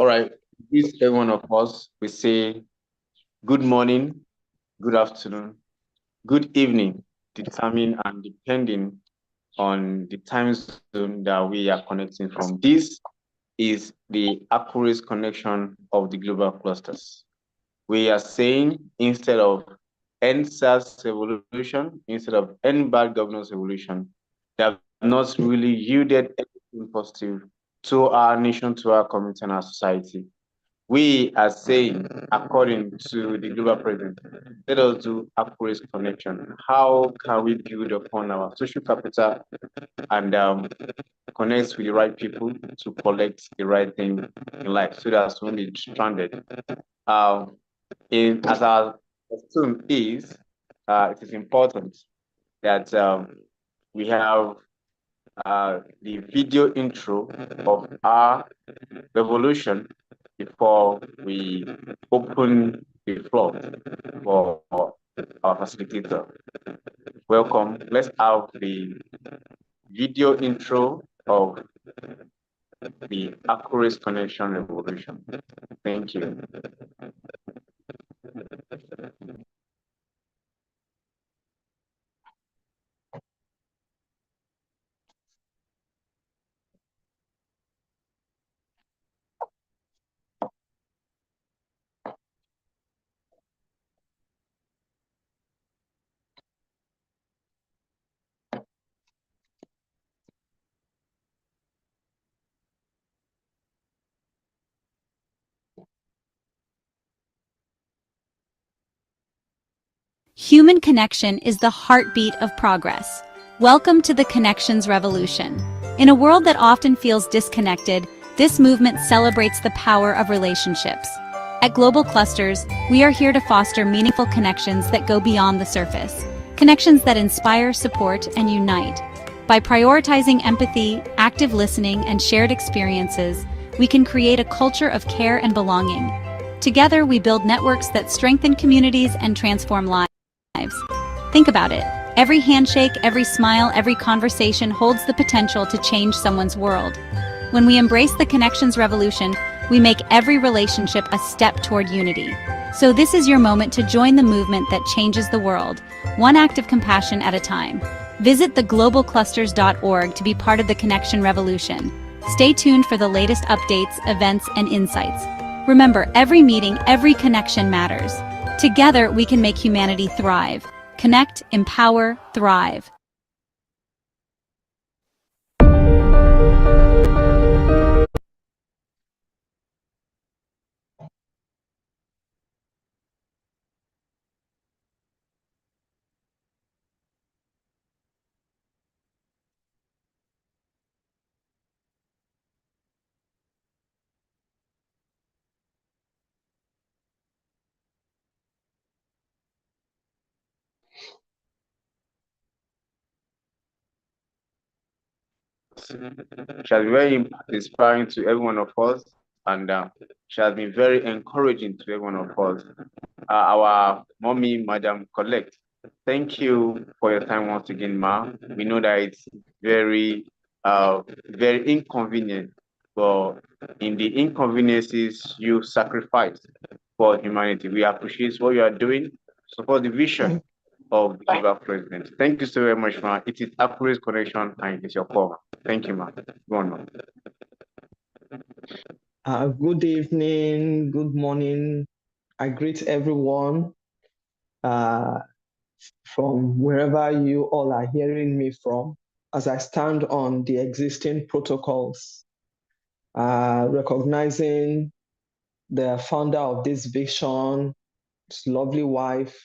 All right. Each every one of us, we say good morning, good afternoon, good evening, determined and depending on the time zone that we are connecting from. This is the accurate connection of the global clusters. We are saying instead of end SARS evolution, instead of end bad governance evolution, they have not really yielded anything positive to our nation, to our community, and our society. We are saying, according to the global president, let us do accurate connection. How can we build upon our social capital and connect with the right people to collect the right thing in life so that we won't be stranded? As our assume is, it is important that we have the video intro of our revolution before we open the floor for our facilitator. Welcome. Let's have the video intro of the Accurate Connection Revolution. Thank you. Human connection is the heartbeat of progress. Welcome to the Connections Revolution. In a world that often feels disconnected, this movement celebrates the power of relationships. At Global Clusters, we are here to foster meaningful connections that go beyond the surface. Connections that inspire, support, and unite. By prioritizing empathy, active listening, and shared experiences, we can create a culture of care and belonging. Together, we build networks that strengthen communities and transform lives. Think about it. Every handshake, every smile, every conversation holds the potential to change someone's world. When we embrace the Connections Revolution, we make every relationship a step toward unity. So this is your moment to join the movement that changes the world, one act of compassion at a time. Visit theglobalclusters.org to be part of the Connection Revolution. Stay tuned for the latest updates, events, and insights. Remember, every meeting, every connection matters. Together, we can make humanity thrive. Connect, empower, thrive. She has been very inspiring to every one of us, and she has been very encouraging to every one of us. Our mommy, Madam Collect, thank you for your time once again, Ma. We know that it's very, very inconvenient, but in the inconveniences you sacrifice for humanity, we appreciate what you are doing. Support the vision of the Labour president. Thank you so very much, Ma. It is Accurate Connection and it is your call. Thank you, Ma. Go on, Ma. Good evening, good morning. I greet everyone from wherever you all are hearing me from as I stand on the existing protocols, recognizing the founder of this vision, his lovely wife,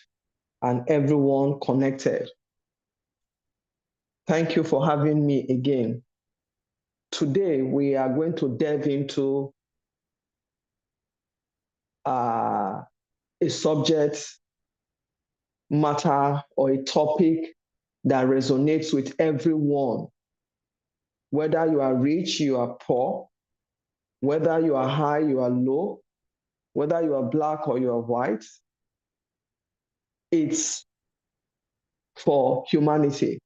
and everyone connected. Thank you for having me again. Today, we are going to delve into a subject matter or a topic that resonates with everyone. Whether you are rich, you are poor, whether you are high, you are low, whether you are black or you are white, it's for humanity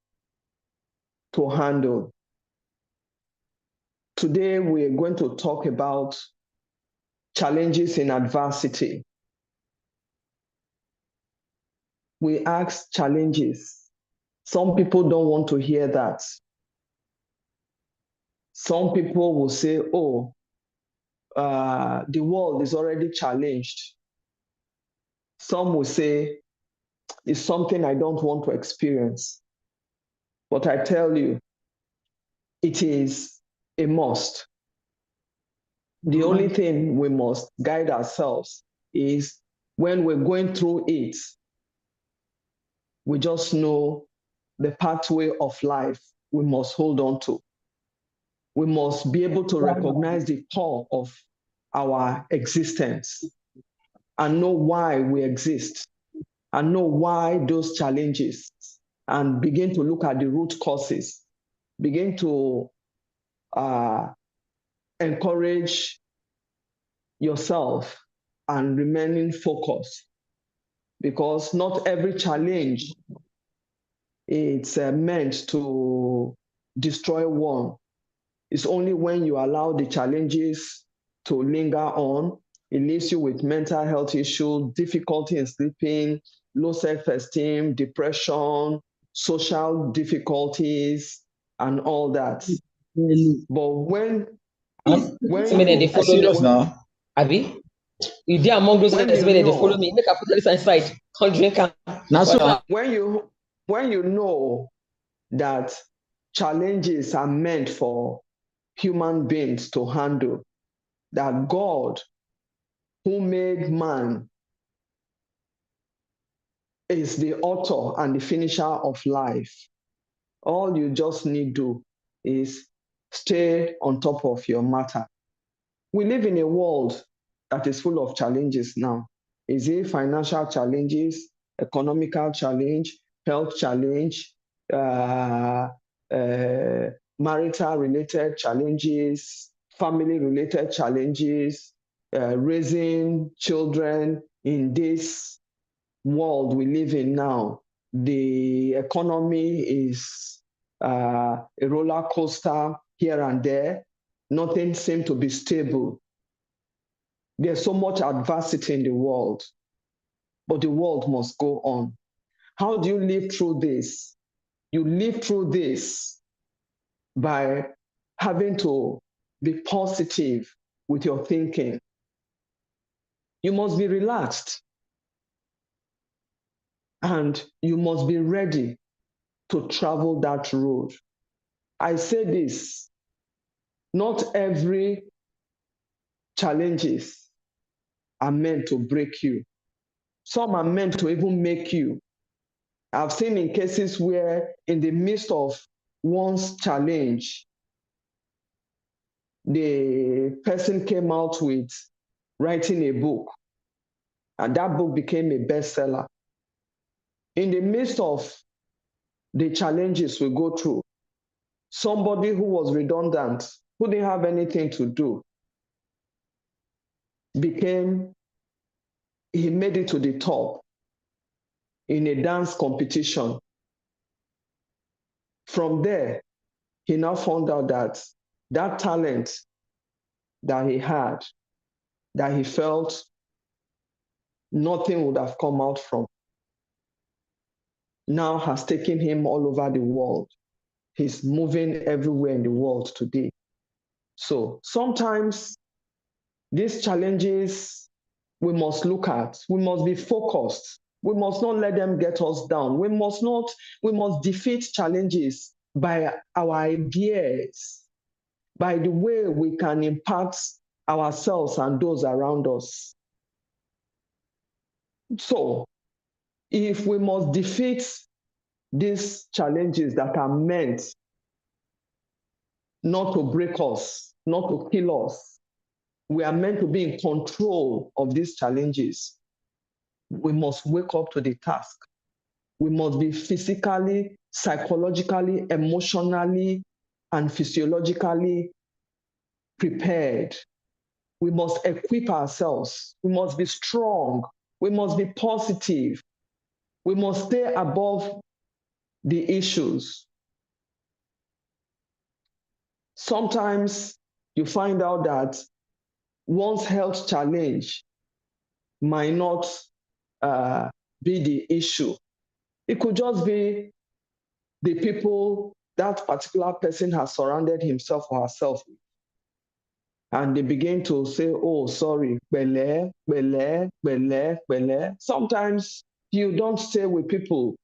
to handle. Today, we are going to talk about challenges in adversity. We ask challenges. Some people don't want to hear that. Some people will say, oh, the world is already challenged. Some will say, it's something I don't want to experience. But I tell you, it is a must. The only thing we must guide ourselves is when we're going through it, we just know the pathway of life we must hold on to. We must be able to recognize the core of our existence and know why we exist and know why those challenges, and begin to look at the root causes, begin to encourage yourself and remaining focused, because not every challenge is meant to destroy one. It's only when you allow the challenges to linger on, it leaves you with mental health issues, difficulty in sleeping, low self-esteem, depression, social difficulties, and all that. But when they follow me now, Abby, if they are among those that they follow me, make a put this inside, can't drink. Now, so when you know that challenges are meant for human beings to handle, that God, who made man, is the author and the finisher of life, all you just need to do is stay on top of your matter. We live in a world that is full of challenges now. Is it financial challenges, economical challenge, health challenge, marital-related challenges, family-related challenges, raising children in this world we live in now? The economy is a roller coaster here and there. Nothing seems to be stable. There's so much adversity in the world, but the world must go on. How do you live through this? You live through this by having to be positive with your thinking. You must be relaxed, and you must be ready to travel that road. I say this, not every challenges are meant to break you. Some are meant to even make you. I've seen in cases where in the midst of one's challenge, the person came out with writing a book, and that book became a bestseller. In the midst of the challenges we go through, somebody who was redundant, who didn't have anything to do, he made it to the top in a dance competition. From there, he now found out that that talent that he had, that he felt nothing would have come out from, now has taken him all over the world. He's moving everywhere in the world today. So sometimes these challenges we must look at, we must be focused. We must not let them get us down. We must defeat challenges by our ideas, by the way we can impact ourselves and those around us. So if we must defeat these challenges that are meant not to break us, not to kill us, we are meant to be in control of these challenges. We must wake up to the task. We must be physically, psychologically, emotionally, and physiologically prepared. We must equip ourselves. We must be strong. We must be positive. We must stay above the issues. Sometimes you find out that one's health challenge might not be the issue. It could just be the people that particular person has surrounded himself or herself with. And they begin to say, oh, sorry, bele, bele, bele, bele. Sometimes you don't stay with people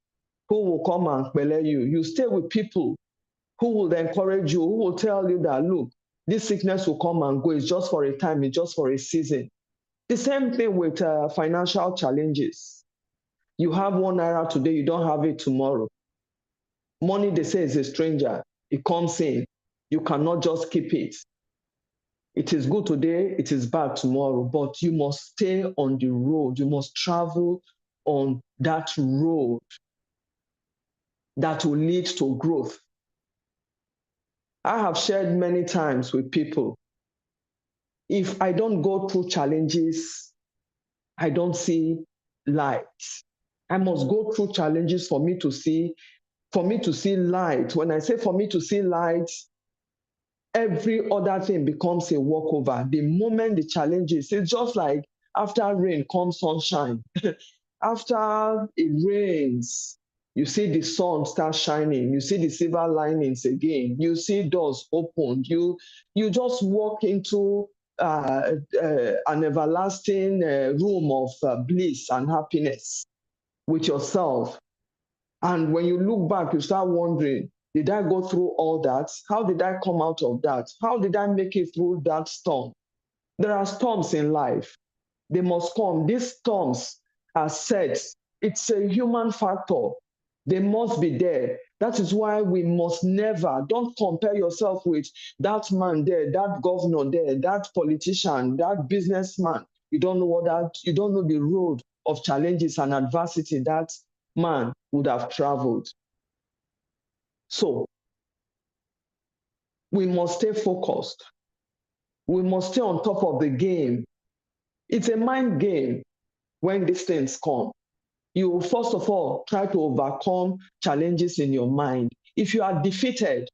who will come and bele you. You stay with people who will encourage you, who will tell you that, look, this sickness will come and go. It's just for a time. It's just for a season. The same thing with financial challenges. You have 1 naira today, you don't have it tomorrow. Money, they say, is a stranger. It comes in. You cannot just keep it. It is good today, it is bad tomorrow, but you must stay on the road. You must travel on that road that will lead to growth. I have shared many times with people, if I don't go through challenges, I don't see light. I must go through challenges for me to see light. When I say for me to see light, every other thing becomes a walkover. The moment the challenges, it's just like after rain comes sunshine. After it rains, you see the sun start shining. You see the silver linings again. You see doors opened. You just walk into an everlasting room of bliss and happiness with yourself. And when you look back, you start wondering, did I go through all that? How did I come out of that? How did I make it through that storm? There are storms in life. They must come. These storms are set. It's a human factor. They must be there. That is why we must never, don't compare yourself with that man there, that governor there, that politician, that businessman. You don't know you don't know the road of challenges and adversity that man would have traveled. So we must stay focused. We must stay on top of the game. It's a mind game when these things come. You first of all try to overcome challenges in your mind. If you are defeated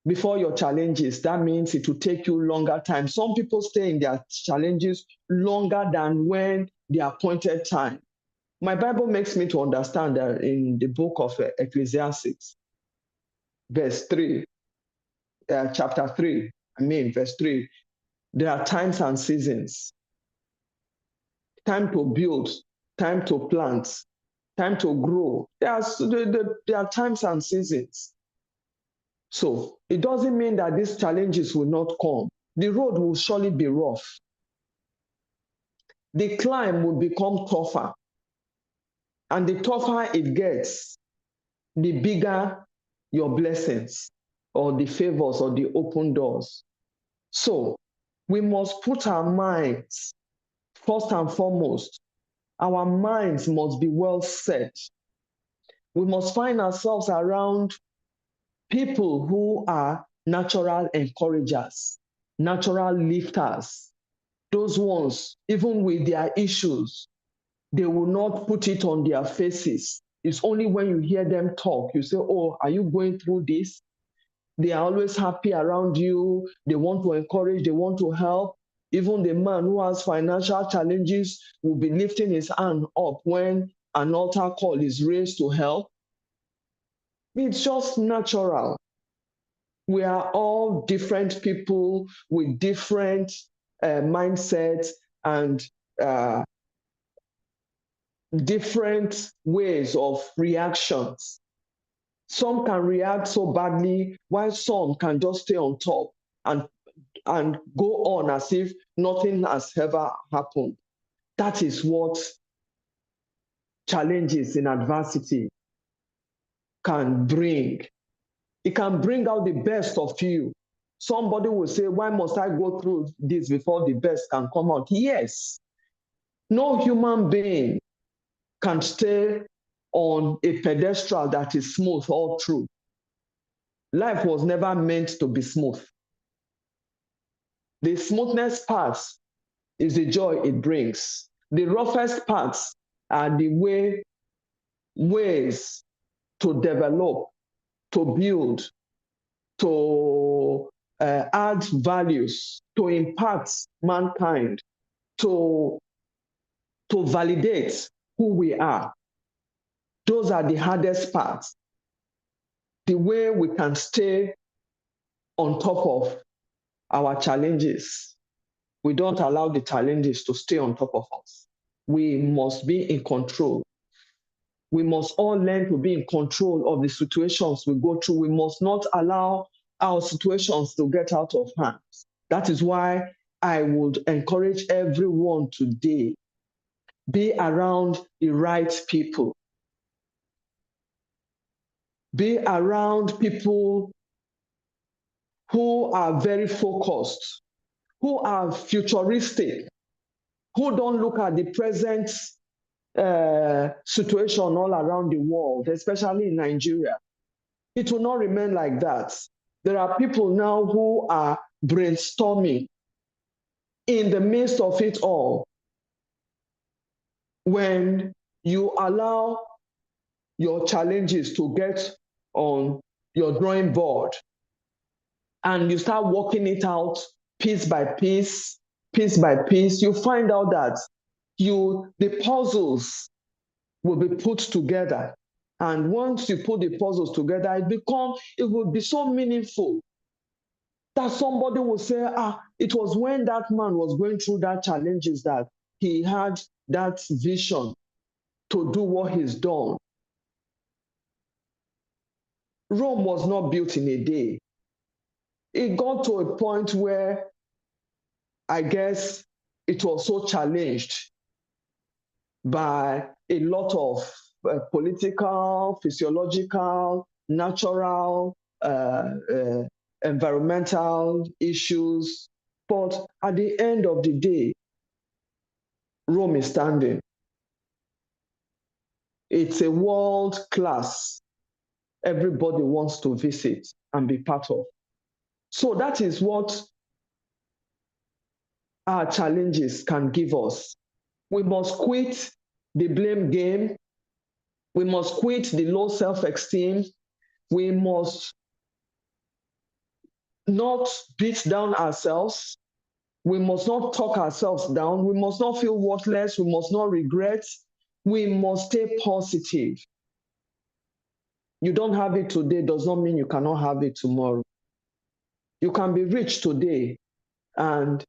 before your challenges, that means it will take you longer time. Some people stay in their challenges longer than when the appointed time. My Bible makes me to understand that in the book of Ecclesiastes, verse 3, chapter 3, verse 3, there are times and seasons. Time to build, time to plant, time to grow. There are times and seasons. So it doesn't mean that these challenges will not come. The road will surely be rough. The climb will become tougher. And the tougher it gets, the bigger your blessings or the favors or the open doors. So we must put our minds, first and foremost, our minds must be well set. We must find ourselves around people who are natural encouragers, natural lifters. Those ones, even with their issues, they will not put it on their faces. It's only when you hear them talk, you say, oh, are you going through this? They are always happy around you. They want to encourage, they want to help. Even the man who has financial challenges will be lifting his hand up when an altar call is raised to help. It's just natural. We are all different people with different mindsets and different ways of reactions. Some can react so badly, while some can just stay on top and go on as if nothing has ever happened. That is what challenges in adversity can bring. It can bring out the best of you. Somebody will say, why must I go through this before the best can come out? Yes. No human being can stay on a pedestal that is smooth all through. Life was never meant to be smooth. The smoothness parts is the joy it brings. The roughest parts are the ways to develop, to build, to add values, to impact mankind, to validate who we are. Those are the hardest parts. The way we can stay on top of our challenges. We don't allow the challenges to stay on top of us. We must be in control. We must all learn to be in control of the situations we go through. We must not allow our situations to get out of hand. That is why I would encourage everyone today, be around the right people. Be around people who are very focused, who are futuristic, who don't look at the present situation all around the world, especially in Nigeria. It will not remain like that. There are people now who are brainstorming in the midst of it all. When you allow your challenges to get on your drawing board and you start working it out piece by piece, you find out that the puzzles will be put together. And once you put the puzzles together, it will be so meaningful that somebody will say, it was when that man was going through that challenges that he had that vision to do what he's done. Rome was not built in a day. It got to a point where I guess it was so challenged by a lot of political, physiological, natural, environmental issues. But at the end of the day, Rome is standing. It's a world class. Everybody wants to visit and be part of. So that is what our challenges can give us. We must quit the blame game. We must quit the low self-esteem. We must not beat down ourselves. We must not talk ourselves down. We must not feel worthless. We must not regret. We must stay positive. You don't have it today does not mean you cannot have it tomorrow. You can be rich today, and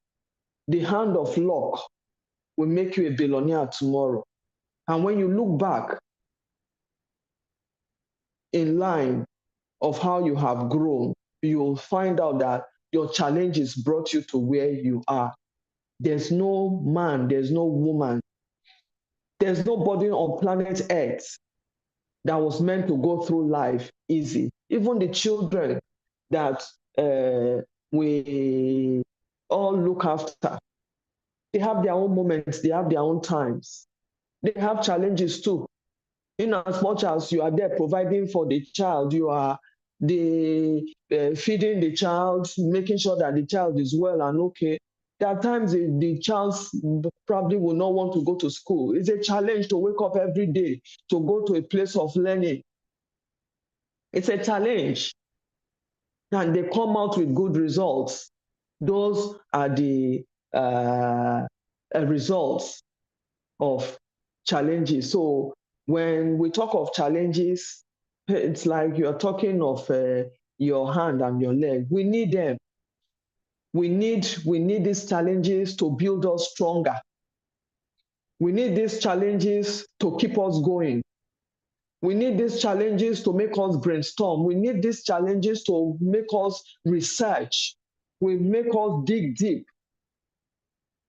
the hand of luck will make you a billionaire tomorrow. And when you look back in line of how you have grown, you'll find out that your challenges brought you to where you are. There's no man, there's no woman, there's nobody on planet Earth that was meant to go through life easy. Even the children that we all look after, they have their own moments, they have their own times. They have challenges too. In as much as you are there providing for the child, you are feeding the child, making sure that the child is well and okay. There are times the child probably will not want to go to school. It's a challenge to wake up every day to go to a place of learning. It's a challenge. And they come out with good results. Those are the results of challenges. So when we talk of challenges, it's like you're talking of your hand and your leg. We need them. We need these challenges to build us stronger. We need these challenges to keep us going. We need these challenges to make us brainstorm. We need these challenges to make us research. We make us dig deep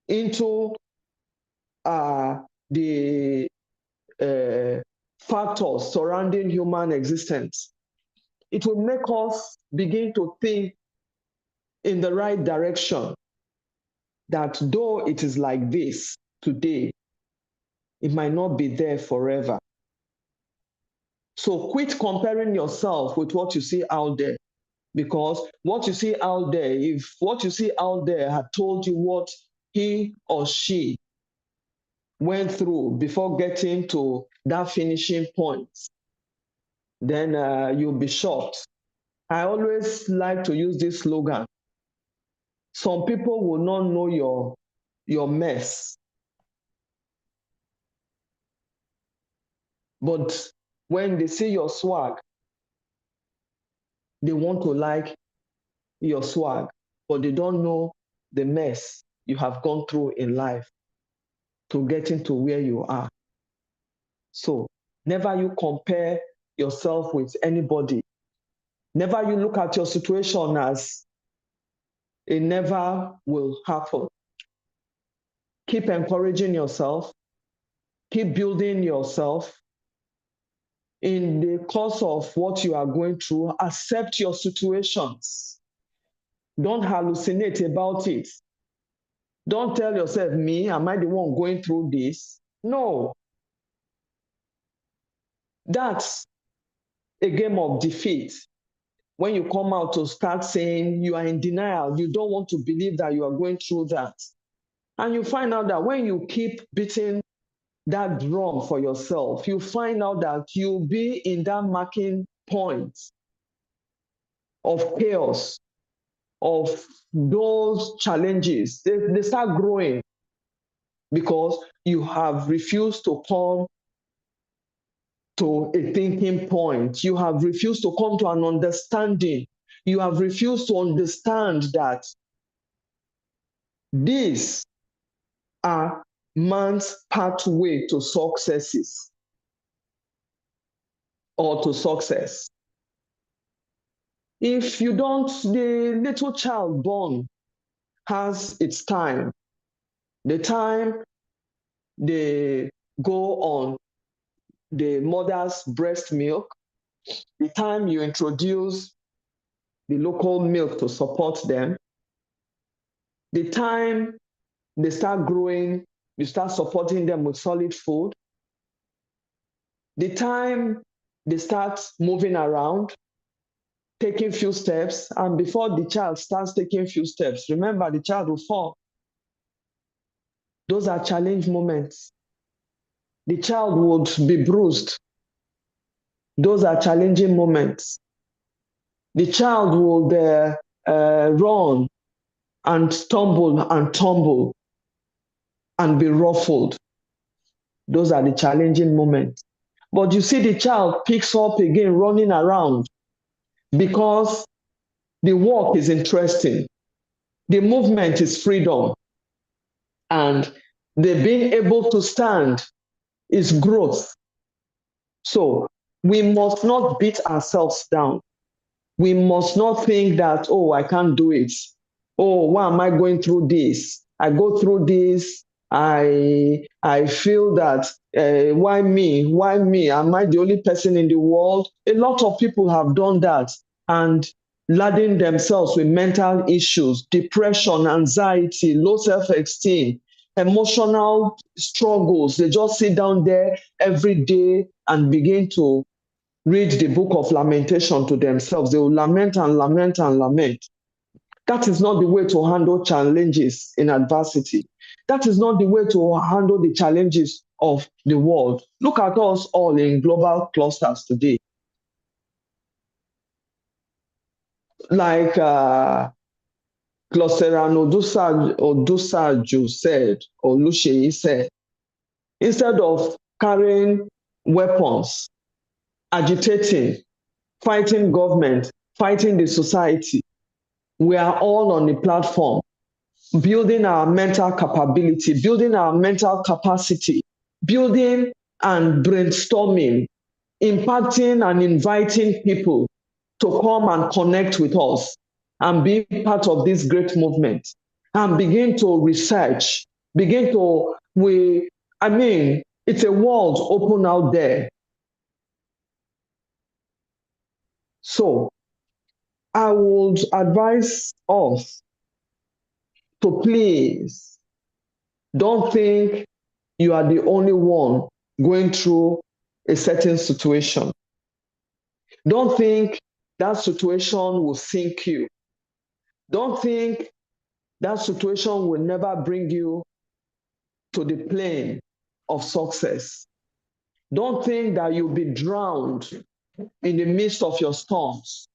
into the factors surrounding human existence. It will make us begin to think in the right direction, that though it is like this today, it might not be there forever. So quit comparing yourself with what you see out there, because what you see out there, if what you see out there had told you what he or she went through before getting to that finishing point, then you'll be shocked. I always like to use this slogan: Some people will not know your mess. But when they see your swag, they want to like your swag, but they don't know the mess you have gone through in life to getting to where you are. So never you compare yourself with anybody. Never you look at your situation as it never will happen. Keep encouraging yourself. Keep building yourself. In the course of what you are going through, accept your situations. Don't hallucinate about it. Don't tell yourself, me, am I the one going through this? No. That's a game of defeat. When you come out to start saying you are in denial, you don't want to believe that you are going through that. And you find out that when you keep beating that drum for yourself, you find out that you'll be in that marking point of chaos, of those challenges. They start growing because you have refused to come to a thinking point. You have refused to come to an understanding. You have refused to understand that these are man's pathway to successes or to success. If you don't, the little child born has its time. The time they go on the mother's breast milk, the time you introduce the local milk to support them, the time they start growing, you start supporting them with solid food, the time they start moving around, taking few steps, and before the child starts taking few steps, remember the child will fall. Those are challenge moments. The child would be bruised. Those are challenging moments. The child would run and tumble and be ruffled. Those are the challenging moments. But you see the child picks up again running around because the walk is interesting. The movement is freedom. And the being able to stand is growth. So we must not beat ourselves down. We must not think that, oh, I can't do it. Oh, why am I going through this? I go through this. I feel that why me? Why me? Am I the only person in the world? A lot of people have done that and laden themselves with mental issues, depression, anxiety, low self-esteem, emotional struggles. They just sit down there every day and begin to read the book of lamentation to themselves. They will lament and lament and lament. That is not the way to handle challenges in adversity. That is not the way to handle the challenges of the world. Look at us all in global clusters today. Like Closeran Odusaju said, or Lusheyi said, instead of carrying weapons, agitating, fighting government, fighting the society, we are all on the platform, building our mental capability, building our mental capacity, building and brainstorming, impacting and inviting people to come and connect with us and be part of this great movement and begin to research, it's a world open out there. So I would advise us to please don't think you are the only one going through a certain situation. Don't think that situation will sink you. Don't think that situation will never bring you to the plane of success. Don't think that you'll be drowned in the midst of your storms.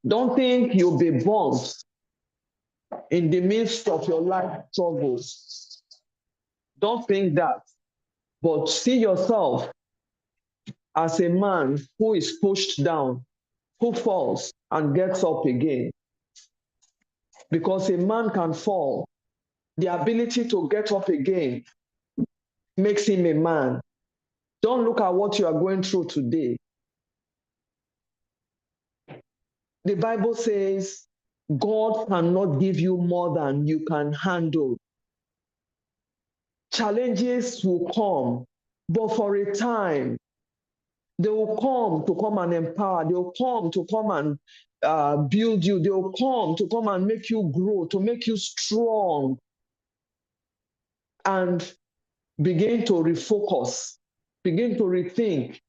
Don't think you'll be burnt in the midst of your life struggles. Don't think that, but see yourself as a man who is pushed down, who falls and gets up again. Because a man can fall. The ability to get up again makes him a man. Don't look at what you are going through today. The Bible says God cannot give you more than you can handle. Challenges will come, but for a time. They will come and empower. They will come to come and build you. They will come to come and make you grow, to make you strong, and begin to refocus, begin to rethink,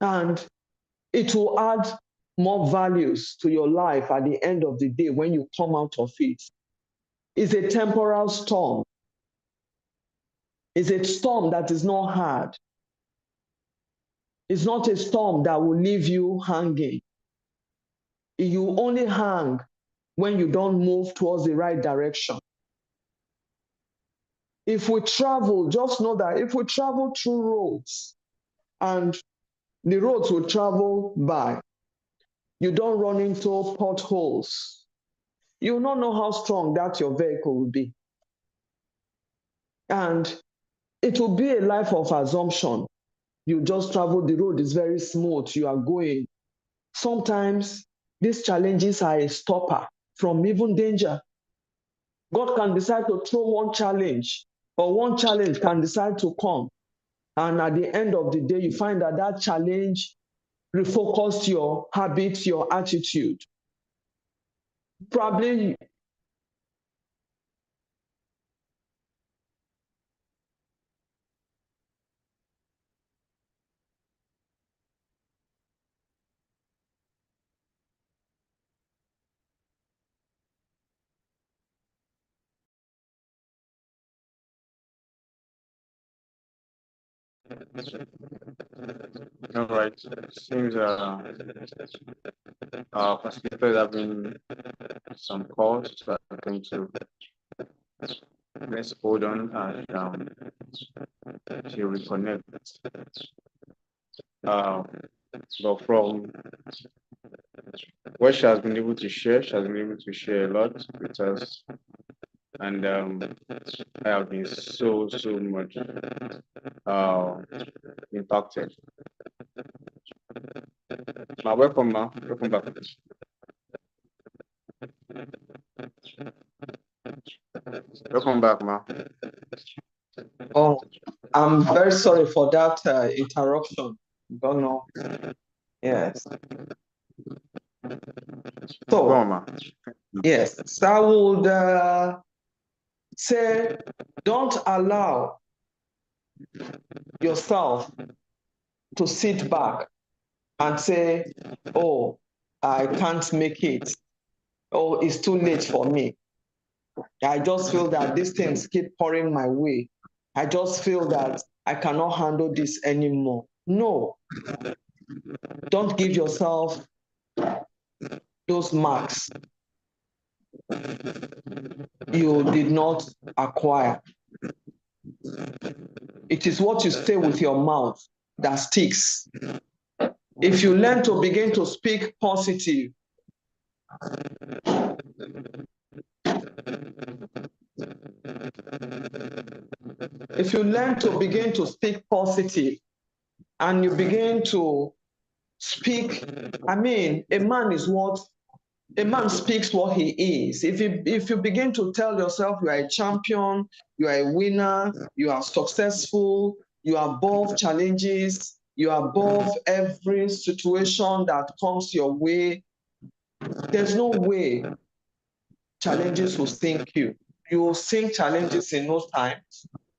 and it will add more values to your life at the end of the day when you come out of it. It's a temporal storm. It's a storm that is not hard. It's not a storm that will leave you hanging. You only hang when you don't move towards the right direction. If we travel, just know that if we travel through roads and the roads will travel by, you don't run into potholes, you will not know how strong that your vehicle will be. And it will be a life of assumption. You just travel, the road is very smooth, you are going. Sometimes these challenges are a stopper from even danger. God can decide to throw one challenge, or one challenge can decide to come. And at the end of the day, you find that that challenge refocused your habits, your attitude. Probably All right. Seems our participants have been some calls, so I'm going to let's hold on and to reconnect. But from what she has been able to share, she has been able to share a lot with us, and I have been so much impacted. Ma, welcome, ma. Welcome back. Welcome back, ma. Oh, I'm very sorry for that interruption. Don't know. Yes. So, on, ma. yes, so I would say, don't allow yourself to sit back and say, oh, I can't make it. Oh, it's too late for me. I just feel that these things keep pouring my way. I just feel that I cannot handle this anymore. No, don't give yourself those marks you did not acquire. It is what you say with your mouth that sticks. If you learn to begin to speak positive, if you learn to begin to speak positive and you begin to speak, I mean, a man speaks what he is. If you begin to tell yourself you are a champion, you are a winner, you are successful, you are above challenges, you are above every situation that comes your way, there's no way challenges will sink you. You will sink challenges in no time,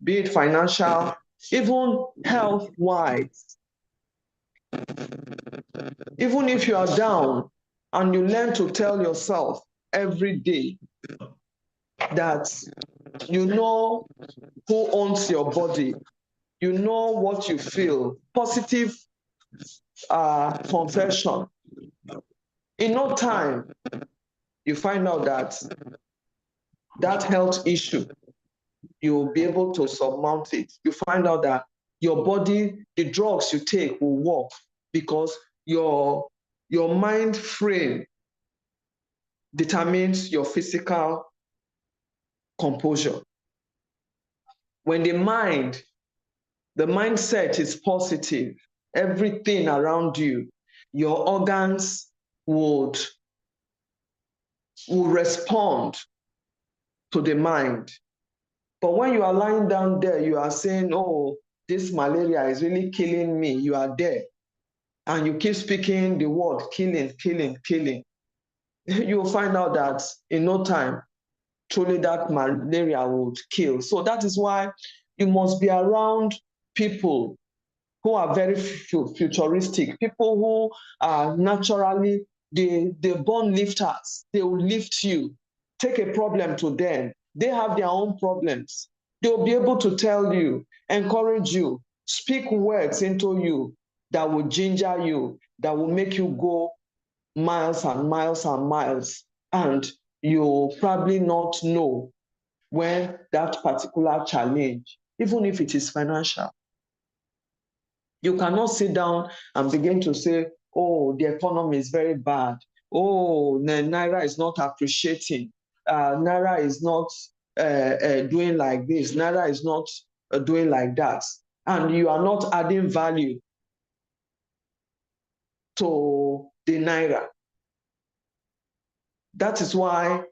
be it financial, even health-wise. Even if you are down and you learn to tell yourself every day that you know who owns your body, you know what you feel, positive confession. In no time, you find out that health issue, you'll be able to surmount it. You find out that your body, the drugs you take will work because your mind frame determines your physical composure. When the mindset is positive, everything around you, your organs will respond to the mind. But when you are lying down there, you are saying, oh, this malaria is really killing me. You are there. And you keep speaking the word killing, killing, killing. You'll find out that in no time, truly that malaria would kill. So that is why you must be around people who are very futuristic, people who are naturally, they born lifters. They will lift you. Take a problem to them. They have their own problems. They will be able to tell you, encourage you, speak words into you that will ginger you, that will make you go miles and miles and miles. And you'll probably not know when that particular challenge, even if it is financial. You cannot sit down and begin to say, oh, the economy is very bad. Oh, Naira is not appreciating. Naira is not doing like this. Naira is not doing like that. And you are not adding value to the Naira. That is why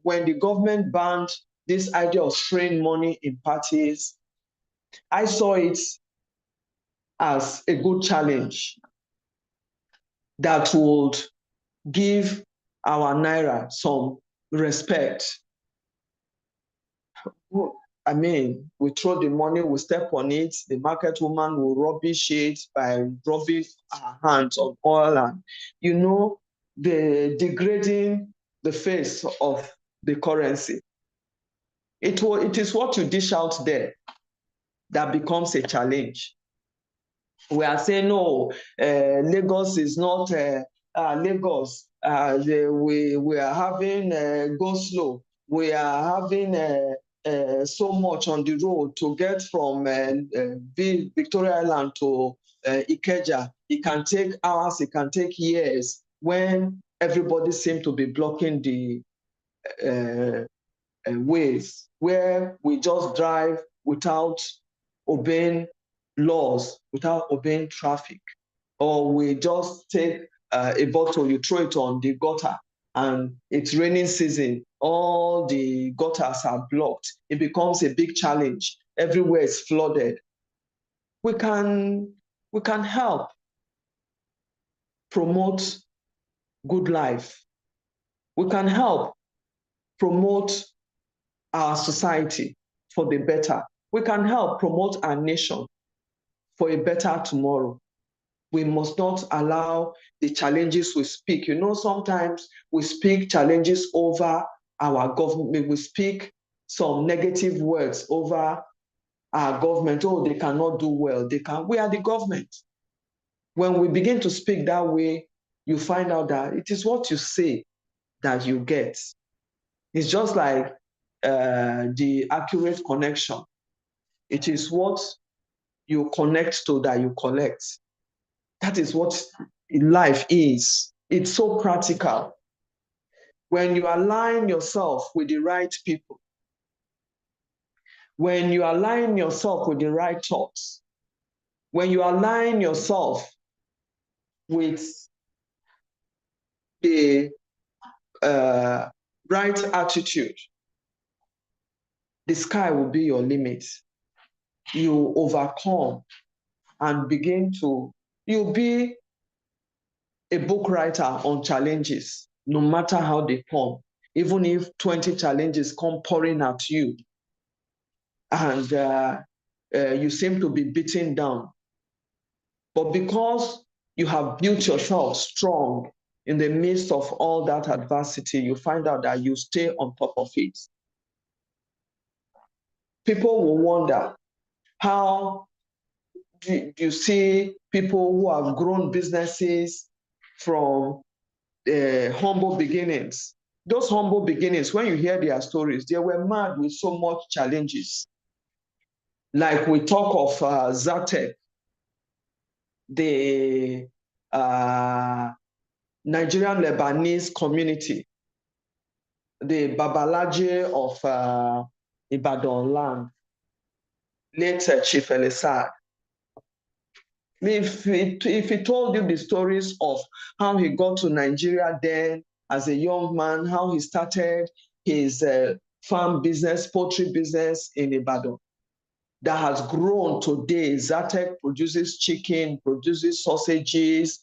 when the government banned this idea of spraying money in parties, I saw it as a good challenge that would give our Naira some respect. I mean, we throw the money, we step on it, the market woman will rubbish it by rubbing our hands on oil and, you know, the degrading the face of the currency. It is what you dish out there that becomes a challenge. We are saying, no, Lagos is not Lagos. We are having go slow. We are having so much on the road to get from Victoria Island to Ikeja. It can take hours, it can take years when everybody seems to be blocking the ways where we just drive without obeying laws, without obeying traffic, or we just take a bottle, you throw it on the gutter, and it's raining season, all the gutters are blocked. It becomes a big challenge. Everywhere is flooded. We can help promote good life. We can help promote our society for the better. We can help promote our nation for a better tomorrow. We must not allow the challenges we speak. You know, sometimes we speak challenges over our government. We speak some negative words over our government. Oh, they cannot do well. We are the government. When we begin to speak that way, you find out that it is what you say that you get. It's just like the accurate connection. It is what you connect to that you collect. That is what life is. It's so practical. When you align yourself with the right people, when you align yourself with the right thoughts, when you align yourself with the right attitude, the sky will be your limit. You overcome and you'll be a book writer on challenges, no matter how they come. Even if 20 challenges come pouring at you and you seem to be beaten down. But because you have built yourself strong in the midst of all that adversity, you find out that you stay on top of it. People will wonder, how do you see people who have grown businesses from humble beginnings. Those humble beginnings, when you hear their stories, they were mad with so much challenges. Like we talk of Zatec, the Nigerian Lebanese community, the Babalaje of Ibadan land, late Chief Elisad. If he told you the stories of how he got to Nigeria then as a young man, how he started his farm business, poultry business in Ibadan, that has grown today. Zatec produces chicken, produces sausages,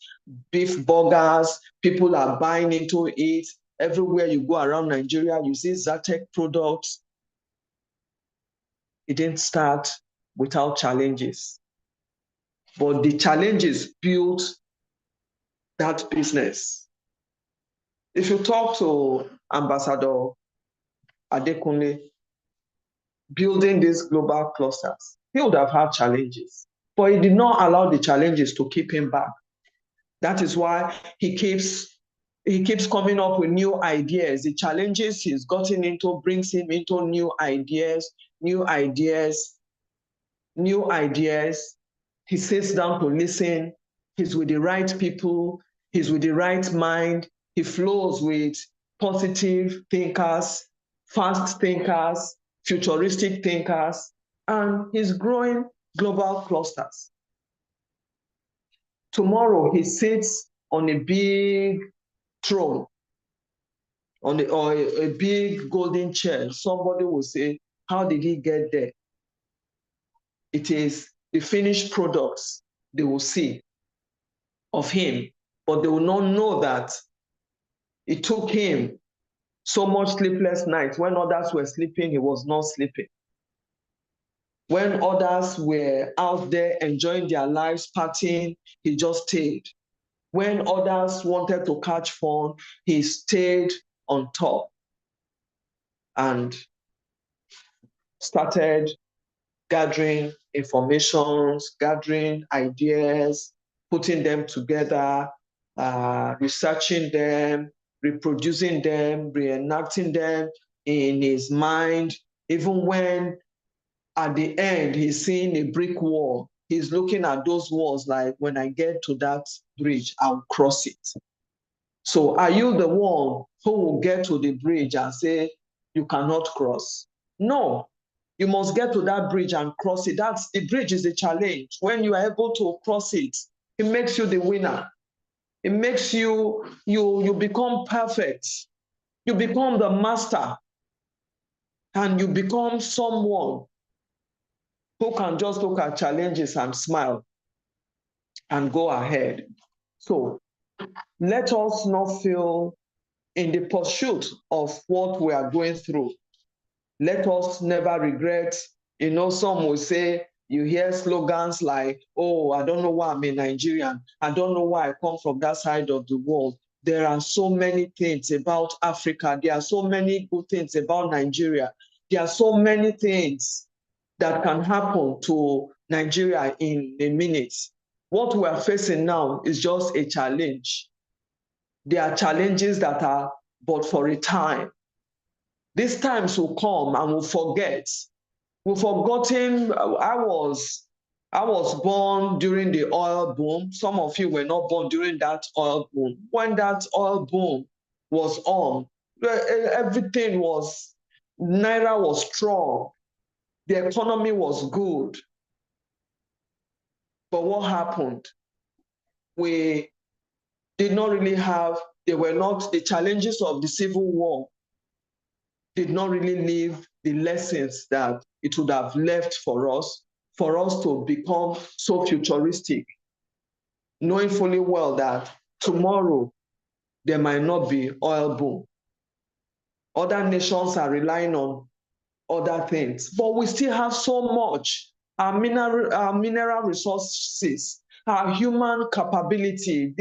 beef burgers. People are buying into it. Everywhere you go around Nigeria, you see Zatec products. It didn't start without challenges. But the challenges built that business. If you talk to Ambassador Adekunle, building these global clusters, he would have had challenges, but he did not allow the challenges to keep him back. That is why he keeps coming up with new ideas. The challenges he's gotten into brings him into new ideas. He sits down to listen. He's with the right people. He's with the right mind. He flows with positive thinkers, fast thinkers, futuristic thinkers, and he's growing global clusters. Tomorrow, he sits on a big throne, or a big golden chair. Somebody will say, how did he get there? It is the finished products they will see of him, but they will not know that it took him so much sleepless nights. When others were sleeping, he was not sleeping. When others were out there enjoying their lives, partying, he just stayed. When others wanted to catch fun, he stayed on top and started gathering informations, gathering ideas, putting them together, researching them, reproducing them, reenacting them in his mind. Even when at the end he's seeing a brick wall, he's looking at those walls like, when I get to that bridge, I'll cross it. So are you the one who will get to the bridge and say, you cannot cross? No. You must get to that bridge and cross it. The bridge is a challenge. When you are able to cross it, it makes you the winner. It makes you become perfect. You become the master. And you become someone who can just look at challenges and smile and go ahead. So let us not feel in the pursuit of what we are going through. Let us never regret. Some will say, you hear slogans like, oh, I don't know why I'm a Nigerian. I don't know why I come from that side of the world. There are so many things about Africa. There are so many good things about Nigeria. There are so many things that can happen to Nigeria in a minute. What we are facing now is just a challenge. There are challenges that are but for a time. These times will come and we'll forget. We've forgotten. I was born during the oil boom. Some of you were not born during that oil boom. When that oil boom was on, everything was, Naira was strong. The economy was good. But what happened? We did not really have, the challenges of the Civil War did not really leave the lessons that it would have left for us to become so futuristic, knowing fully well that tomorrow there might not be oil boom. Other nations are relying on other things, but we still have so much. Our mineral resources, our human capability,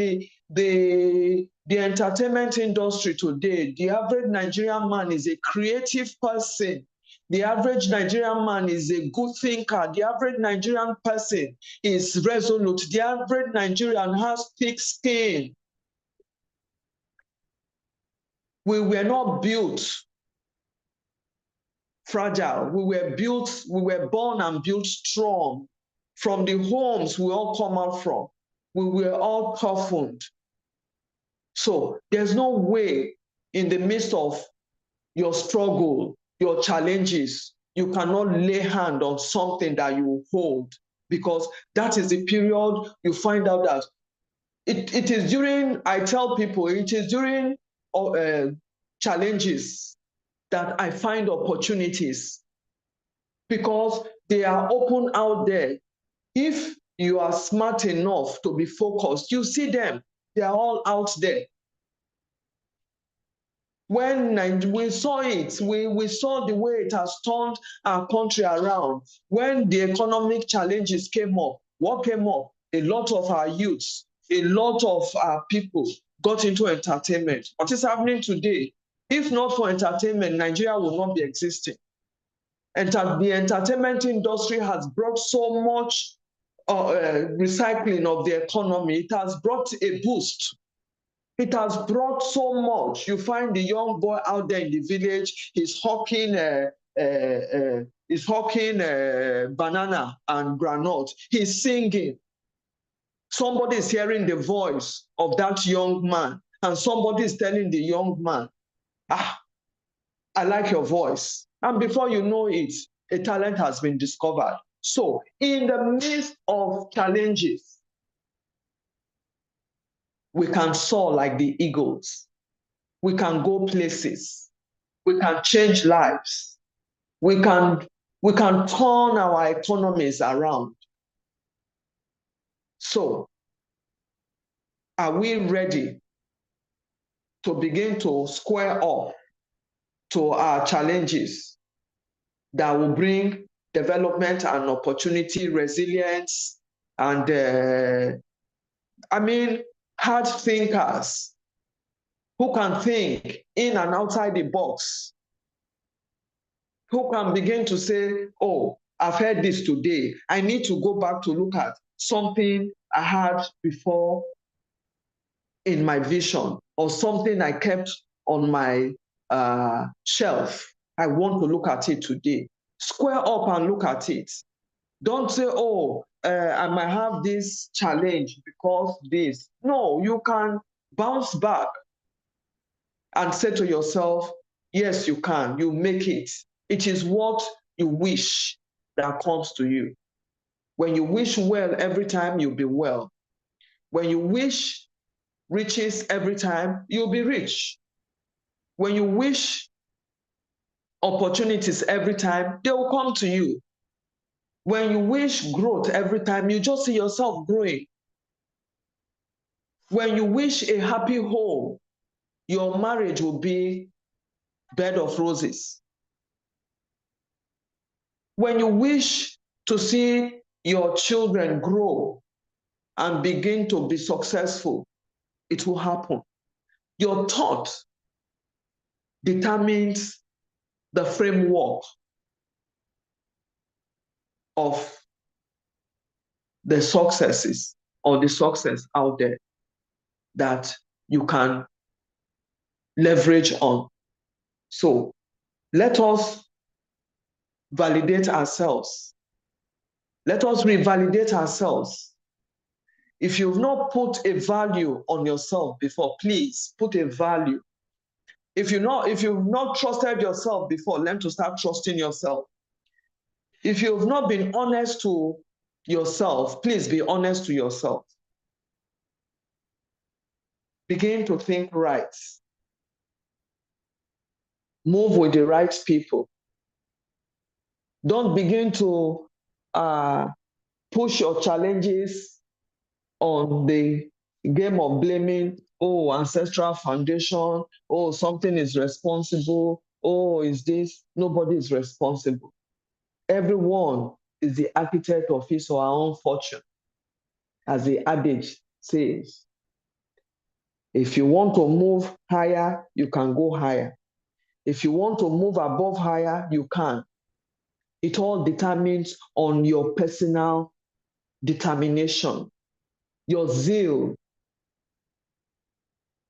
the entertainment industry today. The average Nigerian man is a creative person. The average Nigerian man is a good thinker. The average Nigerian person is resolute. The average Nigerian has thick skin. We were not built fragile. We were born and built strong. From the homes we all come out from, we were all toughened. So there's no way in the midst of your struggle, your challenges, you cannot lay hand on something that you hold, because that is the period you find out that it is during, I tell people, it is during challenges that I find opportunities, because they are open out there. If you are smart enough to be focused, you see them, they are all out there. When we saw it, we saw the way it has turned our country around. When the economic challenges came up, what came up? A lot of our youths, a lot of our people got into entertainment. What is happening today? If not for entertainment, Nigeria will not be existing. And the entertainment industry has brought so much recycling of the economy. It has brought a boost. It has brought so much. You find the young boy out there in the village, he's hawking banana and granite. He's singing. Somebody is hearing the voice of that young man, and somebody is telling the young man, I like your voice. And before you know it, a talent has been discovered. So in the midst of challenges, we can soar like the eagles. We can go places. We can change lives. We can turn our economies around. So, are we ready to begin to square up to our challenges that will bring development and opportunity, resilience, and hard thinkers who can think in and outside the box, who can begin to say, oh, I've heard this today. I need to go back to look at something I had before in my vision, or something I kept on my shelf. I want to look at it today. Square up and look at it. Don't say, oh, I might have this challenge because this. No, you can bounce back and say to yourself, yes, you can. You make it. It is what you wish that comes to you. When you wish well every time, you'll be well. When you wish riches every time, you'll be rich. When you wish opportunities every time, they will come to you. When you wish growth every time, you just see yourself growing. When you wish a happy home, your marriage will be bed of roses. When you wish to see your children grow and begin to be successful, it will happen. Your thought determines the framework of the successes or the success out there that you can leverage on. So let us validate ourselves. Let us revalidate ourselves. If you've not put a value on yourself before, please put a value. If you've not trusted yourself before, learn to start trusting yourself. If you've not been honest to yourself, please be honest to yourself. Begin to think right. Move with the right people. Don't begin to push your challenges on the game of blaming, oh, ancestral foundation, oh, something is responsible, oh, is this? Nobody is responsible. Everyone is the architect of his or her own fortune, as the adage says. If you want to move higher, you can go higher. If you want to move above higher, you can. It all determines on your personal determination, your zeal,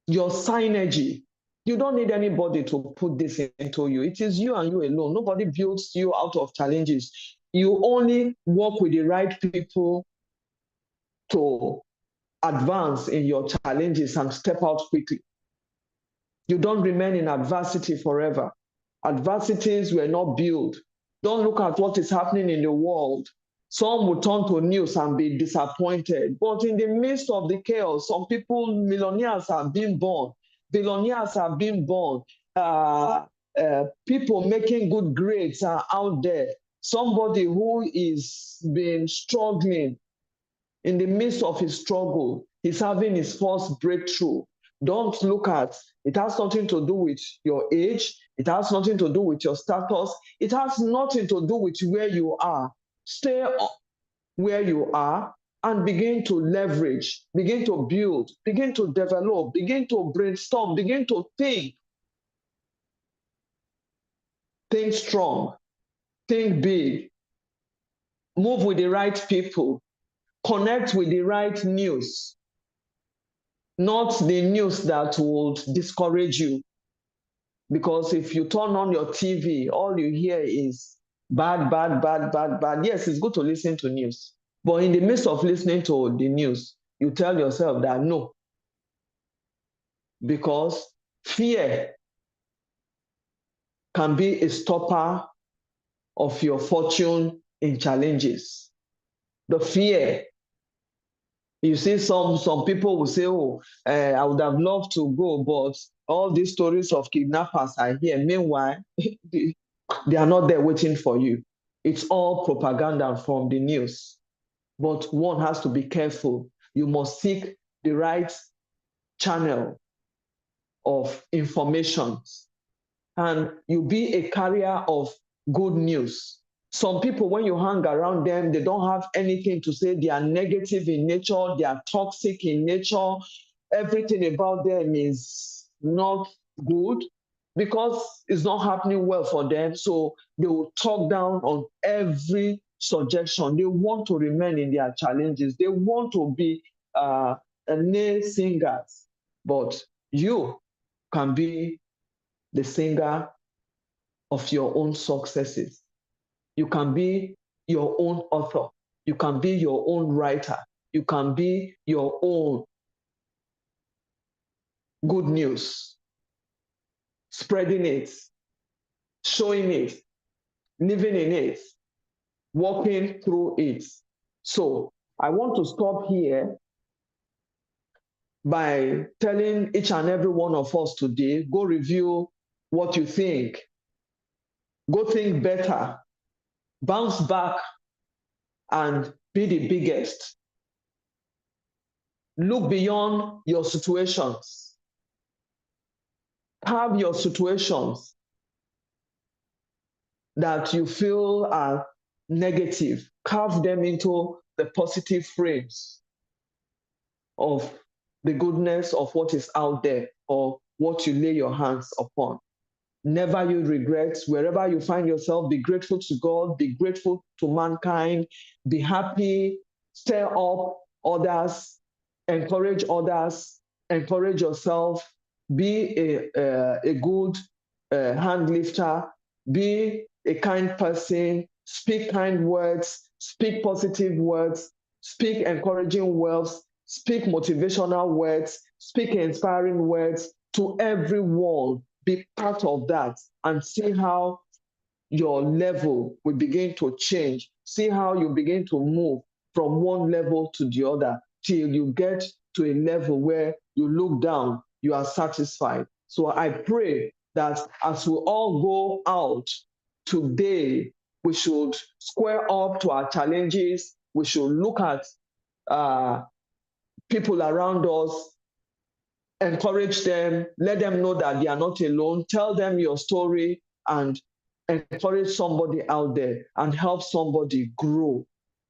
your synergy You don't need anybody to put this into you. It is you and you alone. Nobody builds you out of challenges. You only work with the right people to advance in your challenges and step out quickly. You don't remain in adversity forever. Adversities were not built. Don't look at what is happening in the world. Some will turn to news and be disappointed. But in the midst of the chaos, some people, millionaires have been born, billionaires have been born, people making good grades are out there. Somebody who is been struggling, in the midst of his struggle, he's having his first breakthrough. Don't look at it, has nothing to do with your age, it has nothing to do with your status, it has nothing to do with where you are. Stay where you are and begin to leverage, begin to build, begin to develop, begin to brainstorm, begin to think. Think strong, think big, move with the right people, connect with the right news, not the news that will discourage you. Because if you turn on your TV, all you hear is bad, bad, bad, bad, bad. Yes, it's good to listen to news. But in the midst of listening to the news, you tell yourself that no. Because fear can be a stopper of your fortune in challenges. The fear. You see, some people will say, oh, I would have loved to go, but all these stories of kidnappers are here. Meanwhile, they are not there waiting for you. It's all propaganda from the news. But one has to be careful. You must seek the right channel of information. And you be a carrier of good news. Some people, when you hang around them, they don't have anything to say. They are negative in nature. They are toxic in nature. Everything about them is not good because it's not happening well for them. So they will talk down on every suggestion. They want to remain in their challenges. They want to be naysayers. But you can be the singer of your own successes. You can be your own author. You can be your own writer. You can be your own good news, spreading it, showing it, living in it, walking through it. So I want to stop here by telling each and every one of us today, go review what you think. Go think better. Bounce back and be the biggest. Look beyond your situations. Have your situations that you feel are negative, carve them into the positive frames of the goodness of what is out there or what you lay your hands upon. Never you regret. Wherever you find yourself, be grateful to God, be grateful to mankind, be happy, stir up others, encourage yourself, be a good hand lifter, be a kind person, speak kind words, speak positive words, speak encouraging words, speak motivational words, speak inspiring words to everyone. Be part of that and see how your level will begin to change. See how you begin to move from one level to the other till you get to a level where you look down, you are satisfied. So I pray that as we all go out today, we should square up to our challenges. We should look at people around us, encourage them, let them know that they are not alone, tell them your story, and encourage somebody out there and help somebody grow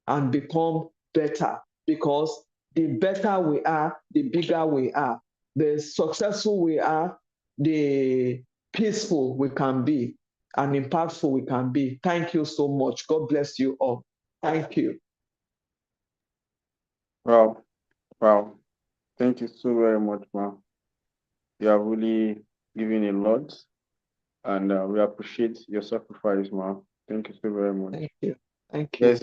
and become better. Because the better we are, the bigger we are. The successful we are, the peaceful we can be and impactful we can be. Thank you so much. God bless you all. Thank you. Wow. Thank you so very much, ma'am. You have really giving a lot, and we appreciate your sacrifice, ma. Thank you so very much. Thank you. Thank you. Yes,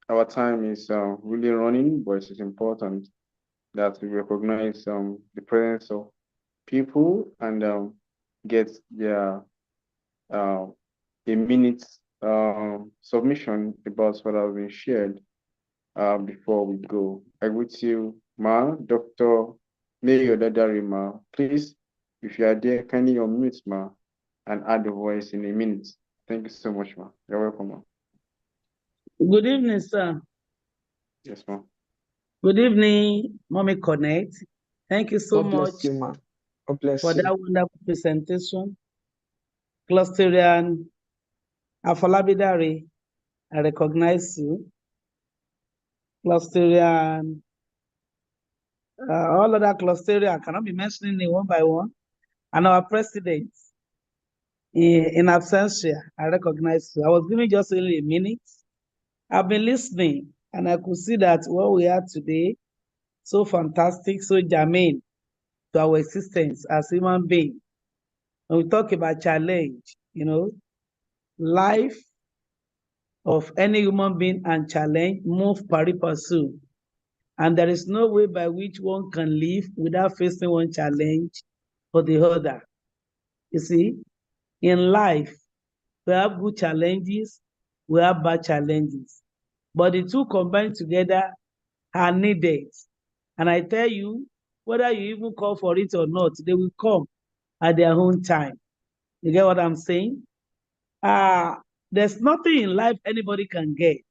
our time is really running, but it is important that we recognize the presence of people and get their a minute submission about what has been shared before we go. I greet you, Ma, Dr. Mayor Dadari, Ma. Please, if you are there, kindly unmute, Ma, and add the voice in a minute. Thank you so much, Ma. You're welcome, Ma. Good evening, sir. Yes, Ma. Good evening, Mommy Connect. Thank you so God much bless you, ma. God bless for you. that wonderful presentation. Clusterian Afolabidare, I recognize you. Clusterian, all other Clusteria, I cannot be mentioning it one by one. And our president, in absentia, I recognize you. I was giving just only a minute. I've been listening, and I could see that what we are today, so fantastic, so germane to our existence as human beings. When we talk about challenge, life of any human being and challenge move pari passu. And there is no way by which one can live without facing one challenge or the other. You see, in life, we have good challenges, we have bad challenges. But the two combined together are needed. And I tell you, whether you even call for it or not, they will come at their own time. You get what I'm saying? There's nothing in life anybody can get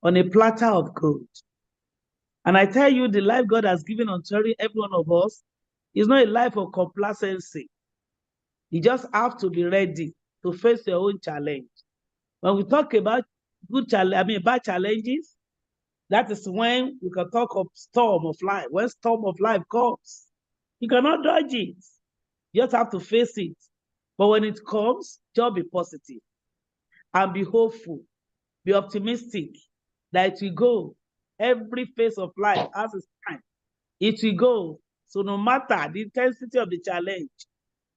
on a platter of gold. And I tell you, the life God has given unto every one of us is not a life of complacency. You just have to be ready to face your own challenge. When we talk about bad challenges, that is when we can talk of storm of life. When storm of life comes, you cannot dodge it. You just have to face it. But when it comes, just be positive and be hopeful, be optimistic that it will go. Every phase of life has its time. It will go. So no matter the intensity of the challenge,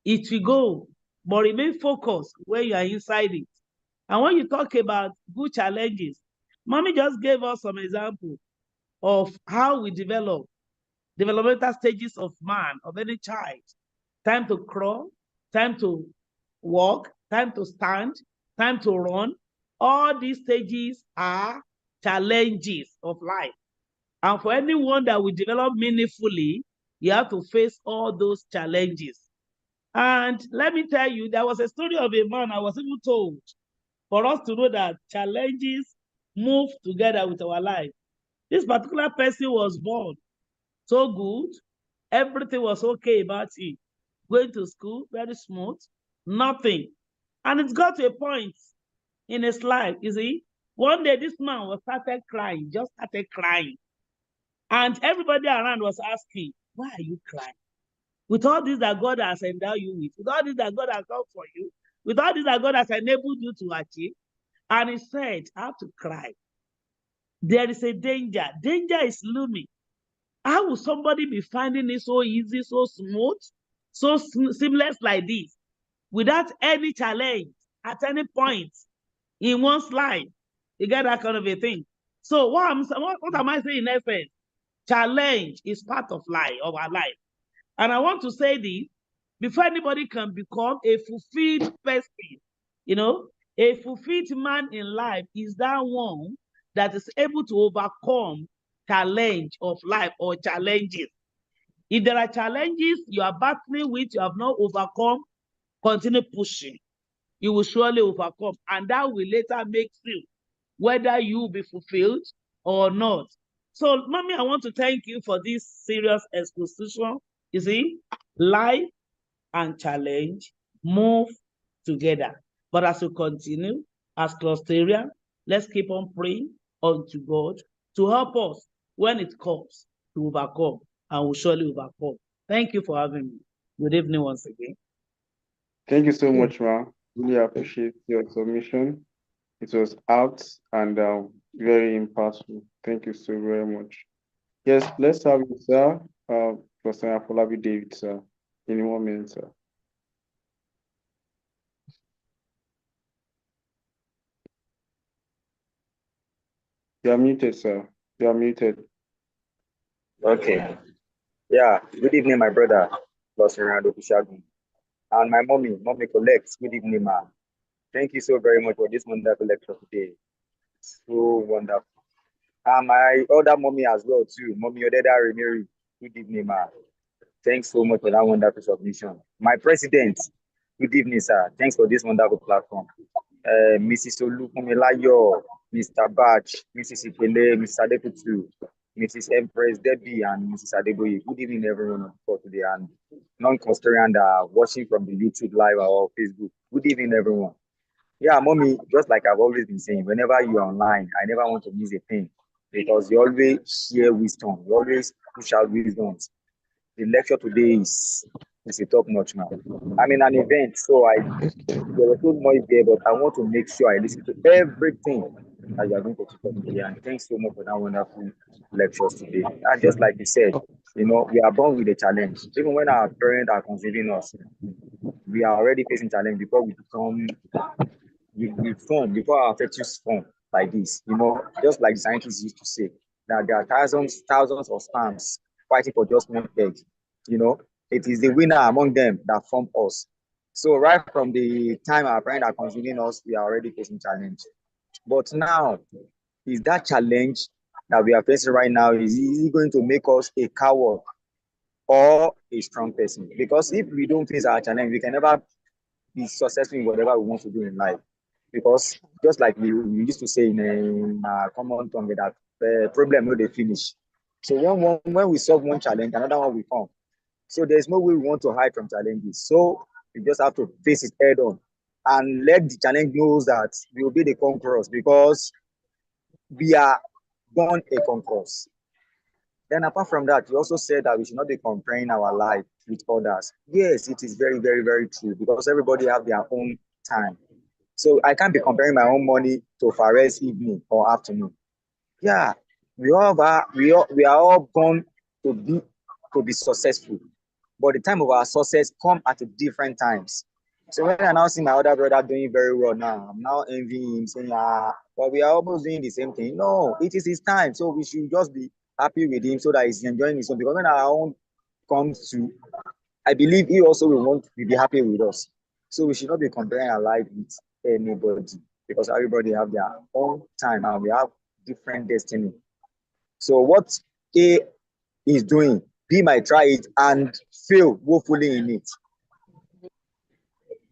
it will go. But remain focused when you are inside it. And when you talk about good challenges, Mommy just gave us some example of how we develop developmental stages of man, of any child. Time to crawl, time to walk, time to stand, time to run. All these stages are challenges of life. And for anyone that will develop meaningfully, you have to face all those challenges. And let me tell you, there was a story of a man I was even told for us to know that challenges move together with our life. This particular person was born so good, everything was okay about him. Going to school, very smooth, nothing. And it got to a point in his life, you see, one day this man was started crying, just started crying. And everybody around was asking, why are you crying? With all this that God has endowed you with all this that God has done for you, with all this that God has enabled you to achieve. And he said, I have to cry. There is a danger. Danger is looming. How will somebody be finding it so easy, so smooth, so seamless like this, without any challenge at any point in one's life? You get that kind of a thing. So what am I saying in essence? Challenge is part of our life. And I want to say this, before anybody can become a fulfilled person, a fulfilled man in life is that one that is able to overcome challenge of life or challenges. If there are challenges you are battling with, you have not overcome, continue pushing. You will surely overcome. And that will later make you whether you will be fulfilled or not. So, Mommy, I want to thank you for this serious exposition. You see, life and challenge move together. But as we continue, as Clusteria, let's keep on praying unto God to help us when it comes to overcome, and we'll surely overcome. Thank you for having me. Good evening once again. Thank you so much, Ma. Really appreciate your submission. It was out and very impactful. Thank you so very much. Yes, let's have you, sir. Professor Afolabi David, sir. In 1 minute, sir. You are muted, sir. You are muted. Okay. Yeah. Good evening, my brother, Los Fernando Pishagun. And my mommy collects. Good evening, ma. Thank you so very much for this wonderful lecture today. So wonderful. And my other mommy as well, too. Mommy Odeda Remiri. Good evening, ma. Thanks so much for that wonderful submission. My president, good evening, sir. Thanks for this wonderful platform. Mrs. Olufunmilayo, Mr. Batch, Mrs. Ipele, Mr. Adekutu, Mrs. Empress Debbie, and Mrs. Adeboye. Good evening, everyone on the call today, and non-custodian watching from the YouTube live or Facebook. Good evening, everyone. Yeah, mommy, just like I've always been saying, whenever you're online, I never want to miss a thing because you always share wisdom, you always push out wisdom. The lecture today is a top notch now. I'm in an event, so there was so much there, but I want to make sure I listen to everything that you are going to talk today. And thanks so much for that wonderful lectures today. And just like you said, we are born with a challenge. Even when our parents are conceiving us, we are already facing challenge before we become we form, before our fetus form like this. Just like scientists used to say, that there are thousands of sperms fighting for just one egg. It is the winner among them that form us. So right from the time our parents are conceiving us, we are already facing challenge. But now, is that challenge that we are facing right now, is it going to make us a coward or a strong person? Because if we don't face our challenge, we can never be successful in whatever we want to do in life. Because just like we used to say in a common tongue, that problem no dey finish. So when we solve one challenge, another one will come. So there's no way we want to hide from challenges. So we just have to face it head on and let the challenge know that we will be the conquerors because we are born a conquerors. Then apart from that, you also said that we should not be comparing our life with others. Yes, it is very, very, very true because everybody have their own time. So I can't be comparing my own money to Fares evening or afternoon. Yeah, we are all born to be successful. But the time of our success come at different times. So when I now see my other brother doing very well now, I'm now envying him, saying, but we are almost doing the same thing. No, it is his time. So we should just be happy with him so that he's enjoying his own. Because when our own comes to, I believe he also will want to be happy with us. So we should not be comparing our life with anybody because everybody have their own time and we have different destiny. So what A is doing, B might try it and fail woefully in it.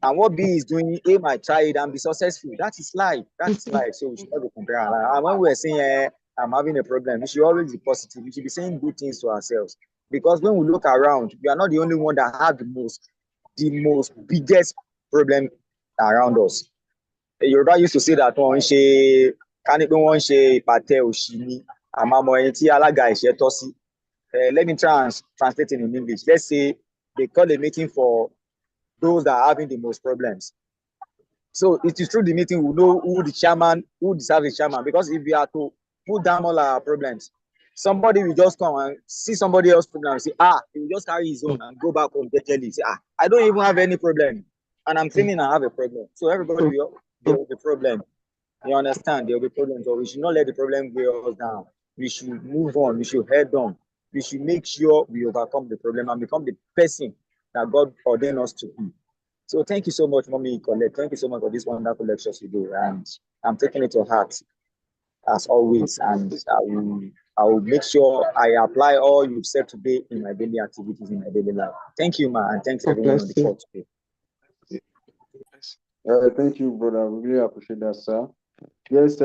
And what B is doing, A might try it and be successful. That is life. That's life. So we should not be comparing. And when we're saying, I'm having a problem, we should always be positive. We should be saying good things to ourselves. Because when we look around, we are not the only one that have the most biggest problem around us. Yoruba used to say that one ṣe kanipe won ṣe ìpàtẹ òṣì ni àmọ́ ẹni tí alága ìṣẹ́ tọ́ sí. Let me try and translate it in English. Let's say they call a meeting for those that are having the most problems. So it is through the meeting we know who deserves the chairman. Because if we are to put down all our problems, somebody will just come and see somebody else's problem and say, he will just carry his own and go back home and say, I don't even have any problem. And I'm claiming I have a problem. So everybody will be problem. You understand? There will be problems. So we should not let the problem weigh us down. We should move on. We should head on. We should make sure we overcome the problem and become the person that God ordained us to be. So thank you so much, Mommy Colette. Thank you so much for this wonderful lectures you do. And I'm taking it to heart, as always. And I will make sure I apply all you've said today in my daily activities, in my daily life. Thank you, ma, and thanks everyone on the call today. Thank you, brother. We really appreciate that, sir. Yes,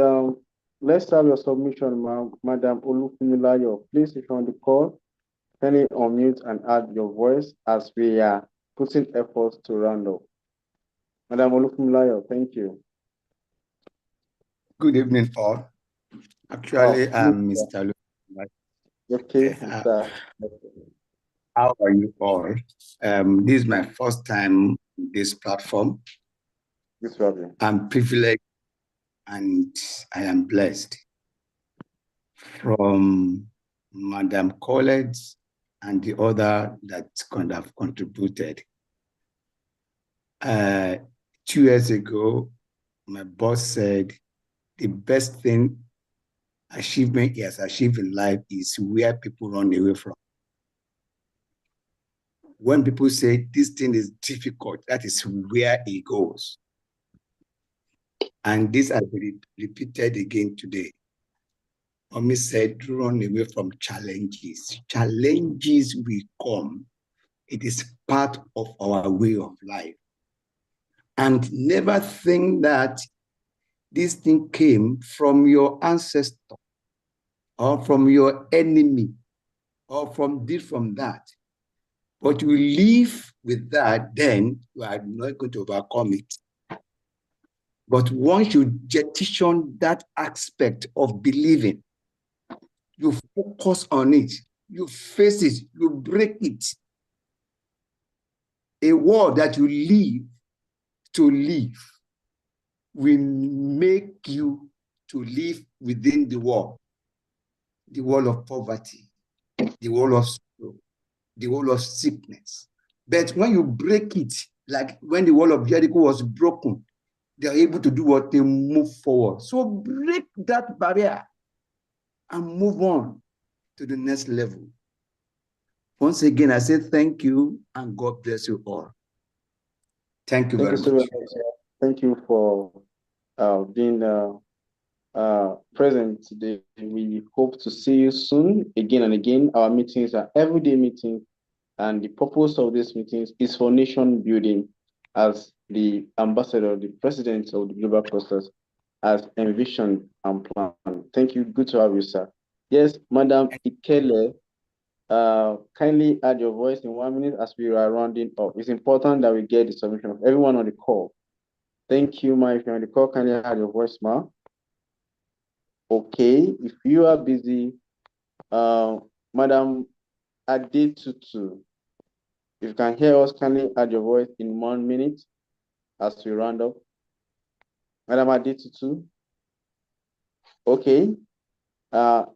let's have your submission, Madam Olufunmilayo. Please, if you're on the call, kindly unmute and add your voice as we are putting efforts to round up. Madam Olufunmilayo, thank you. Good evening, all. Actually, I'm Mr. Olufunmilayo. Okay, sir. How are you all? This is my first time on this platform. Yes, brother. I'm privileged and I am blessed. From Madam Colette and the other that kind of contributed. 2 years ago, my boss said the best achievement he has achieved in life is where people run away from. When people say this thing is difficult, that is where he goes. And this has been repeated again today. Mommy said, run away from challenges. Challenges will come. It is part of our way of life. And never think that this thing came from your ancestor or from your enemy or from this, from that. But you live with that, then you are not going to overcome it. But once you jettison that aspect of believing, you focus on it, you face it, you break it. A word that you live to live will make you to live within the wall of poverty, the wall of sorrow, the wall of sickness. But when you break it, like when the wall of Jericho was broken, they are able to do what? They move forward. So break that barrier and move on to the next level. Once again, I say thank you and God bless you all. Thank you very much. Thank you for being present today. We hope to see you soon again and again. Our meetings are everyday meetings, and the purpose of these meetings is for nation building, as the ambassador, the president of the global process has envisioned and planned. Thank you. Good to have you, sir. Yes, Madam Ikele, kindly add your voice in 1 minute as we are rounding up. It's important that we get the submission of everyone on the call. Thank you, ma. If you're on the call, kindly add your voice, ma. Okay, if you are busy, Madam Adetutu, if you can hear us, kindly add your voice in 1 minute as we round up. Madam Adetutu. Okay.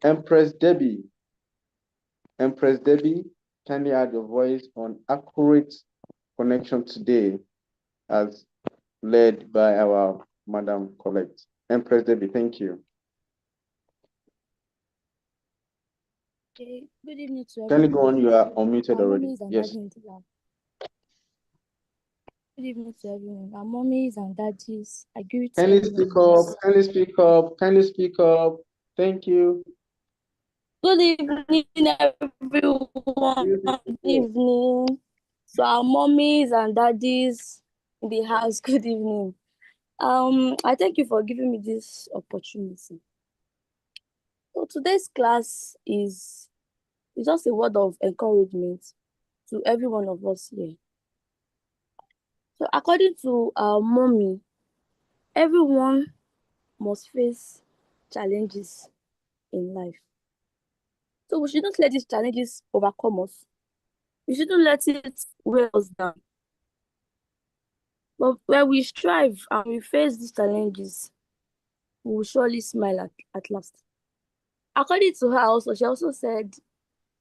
Empress Debbie, kindly add your voice on accurate connection today, as led by our Madam Colette. Empress Debbie, thank you. Okay, good evening to everyone. Kindly go on, you are unmuted already. Yes. Good evening to everyone. Our mommies and daddies, I greet Kindly speak up, kindly speak up, kindly speak up. Thank you. Good evening, everyone. Good evening. So our mommies and daddies in the house, good evening. I thank you for giving me this opportunity. So today's class is just a word of encouragement to every one of us here. So according to our mommy, everyone must face challenges in life. So we shouldn't let these challenges overcome us. We shouldn't let it weigh us down. But when we strive and we face these challenges, we will surely smile at last. According to her also, she also said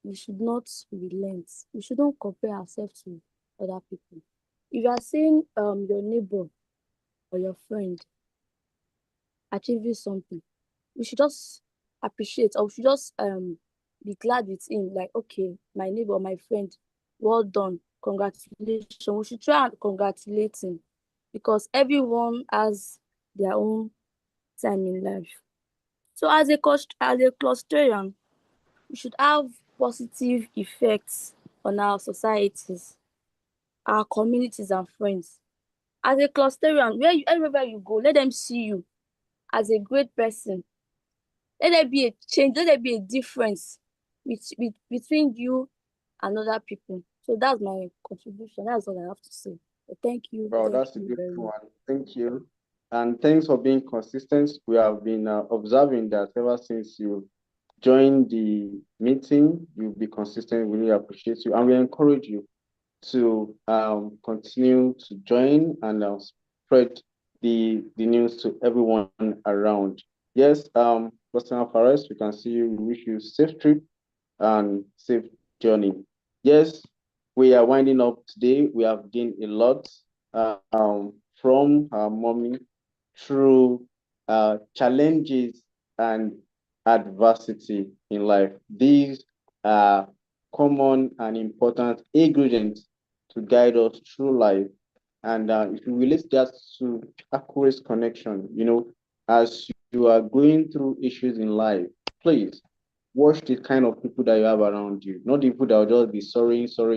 we should not relent. We shouldn't compare ourselves to other people. If you are seeing your neighbor or your friend achieving something, we should just appreciate, or we should just be glad with him, like, okay, my neighbor, my friend, well done, congratulations. We should try and congratulate him, because everyone has their own time in life. So as a clustarian, we should have positive effects on our societies, our communities and friends. As a clustarian, wherever you go, let them see you as a great person. Let there be a change, let there be a difference between you and other people. So that's my contribution. That's all I have to say. So thank you. Well, that's a beautiful one. Thank you. And thanks for being consistent. We have been observing that ever since you joined the meeting, you'll be consistent. We really appreciate you. And we encourage you to continue to join and spread the news to everyone around. Yes, Lieutenant Fares, we can see you. We wish you safe trip and safe journey. Yes, we are winding up today. We have gained a lot from our mommy through challenges and adversity in life. These are common and important ingredients to guide us through life. And if you relate that to accurate connection, as you are going through issues in life, please watch the kind of people that you have around you, not the people that will just be sorry for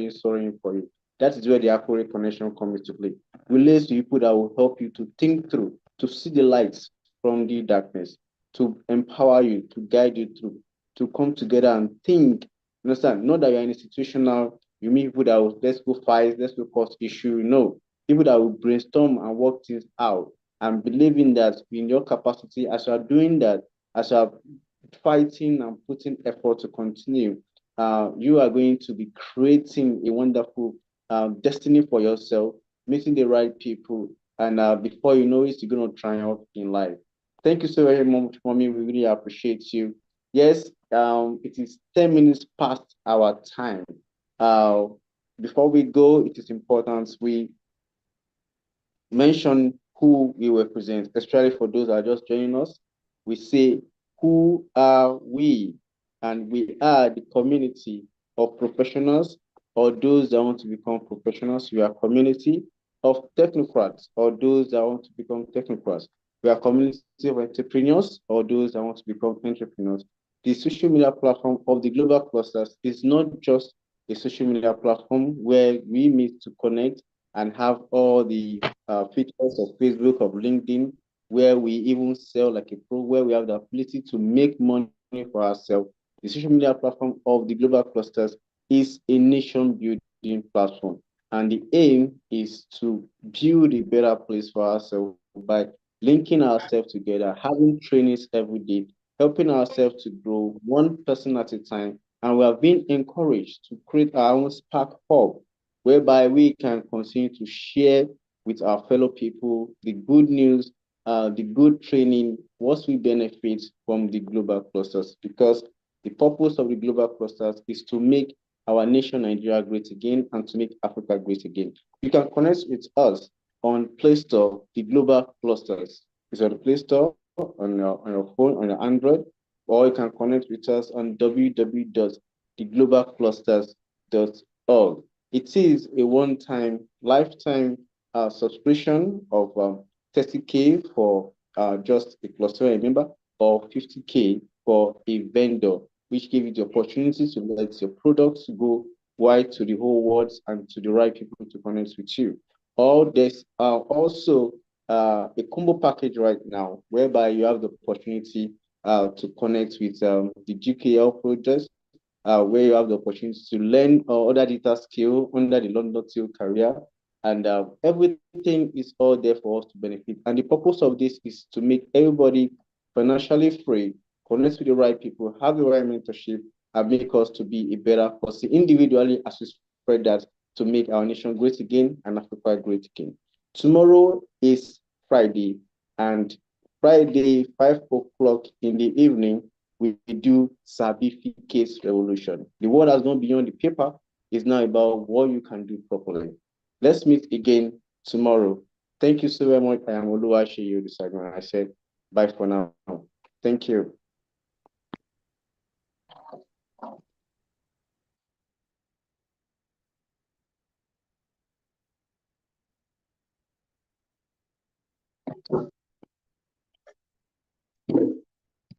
you. That is where the accurate connection comes to play. Relate to people that will help you to think through, to see the lights from the darkness, to empower you, to guide you through, to come together and think. Understand? Not that you're in a situation now, you meet people that will, let's go fight, let's go cause issue. No, people that will brainstorm and work things out and believing that in your capacity, as you are doing that, as you are fighting and putting effort to continue, you are going to be creating a wonderful destiny for yourself, meeting the right people, and before you know it, you're going to triumph in life. Thank you so very much, mommy. We really appreciate you. Yes, it is 10 minutes past our time. Uh, Before we go, it is important we mention who we represent, especially for those that are just joining us. We say, who are we? And we are the community of professionals or those that want to become professionals. We are a community of technocrats or those that want to become technocrats. We are a community of entrepreneurs or those that want to become entrepreneurs. The social media platform of the Global Clusters is not just a social media platform where we meet to connect and have all the features of Facebook, of LinkedIn, where we even sell like a pro, where we have the ability to make money for ourselves. The social media platform of the Global Clusters is a nation building platform. And the aim is to build a better place for ourselves by linking ourselves together, having trainings every day, helping ourselves to grow one person at a time. And we have been encouraged to create our own Spark Hub, whereby we can continue to share with our fellow people the good news, the good training, what we benefit from the global clusters. Because the purpose of the global clusters is to make our nation Nigeria great again and to make Africa great again. You can connect with us on Play Store, the global clusters. It's on the Play Store on your phone, on your Android, or you can connect with us on www.theglobalclusters.org. It is a one-time, lifetime subscription of 30K for just a cluster member or 50K for a vendor, which gives you the opportunity to let your products go wide to the whole world and to the right people to connect with you. All this are also a combo package right now, whereby you have the opportunity to connect with the GKL project, where you have the opportunity to learn other data skill under the London Till career. And everything is all there for us to benefit. And the purpose of this is to make everybody financially free, connect with the right people, have the right mentorship, and make us to be a better person individually as we spread that to make our nation great again and Africa great again. Tomorrow is Friday, and Friday, 5 o'clock in the evening, we do certificate revolution. The world has gone beyond the paper. It's now about what you can do properly. Let's meet again tomorrow. Thank you so very much. I am Oluwaseyi Olusegun. I said bye for now. Thank you.